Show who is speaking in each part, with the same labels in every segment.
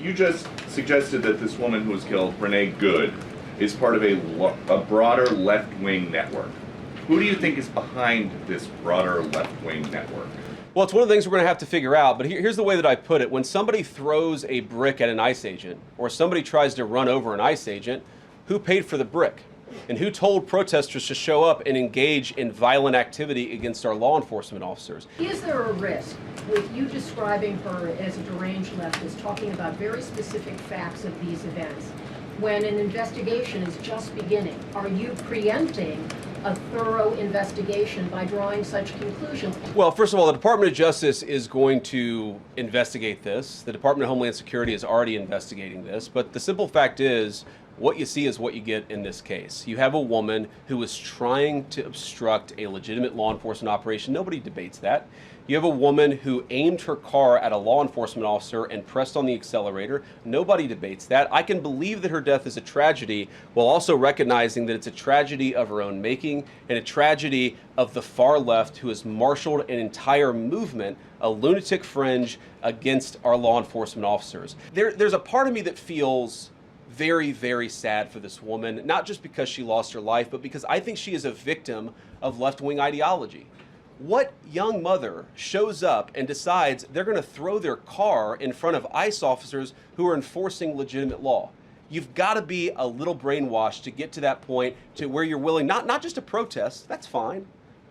Speaker 1: You just suggested that this woman who was killed, Renee Good, is part of a broader left-wing network. Who do you think is behind this broader left-wing network?
Speaker 2: Well, it's one of the things we're going to have to figure out, but here's the way that I put it. When somebody throws a brick at an ICE agent, or somebody tries to run over an ICE agent, who paid for the brick? And who told protesters to show up and engage in violent activity against our law enforcement officers?
Speaker 3: Is there a risk with you describing her as a deranged leftist, talking about very specific facts of these events, when an investigation is just beginning? Are you preempting a thorough investigation by drawing such conclusions?
Speaker 2: Well, first of all, the Department of Justice is going to investigate this. The Department of Homeland Security is already investigating this. But the simple fact is, what you see is what you get in this case. You have a woman who was trying to obstruct a legitimate law enforcement operation. Nobody debates that. You have a woman who aimed her car at a law enforcement officer and pressed on the accelerator. Nobody debates that. I can believe that her death is a tragedy, while also recognizing that it's a tragedy of her own making and a tragedy of the far left who has marshaled an entire movement, a lunatic fringe, against our law enforcement officers. There's a part of me that feels very, very sad for this woman, not just because she lost her life, but because I think she is a victim of left-wing ideology. What young mother shows up and decides they're going to throw their car in front of ICE officers who are enforcing legitimate law? You've got to be a little brainwashed to get to that point to where you're willing not just to protest, that's fine,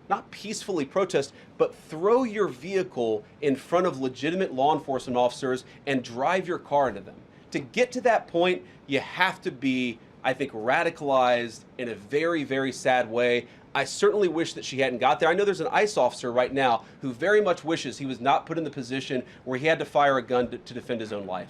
Speaker 2: not peacefully protest, but throw your vehicle in front of legitimate law enforcement officers and drive your car into them. To get to that point, you have to be, I think, radicalized in a very, very sad way. I certainly wish that she hadn't got there. I know there's an ICE officer right now who very much wishes he was not put in the position where he had to fire a gun to defend his own life.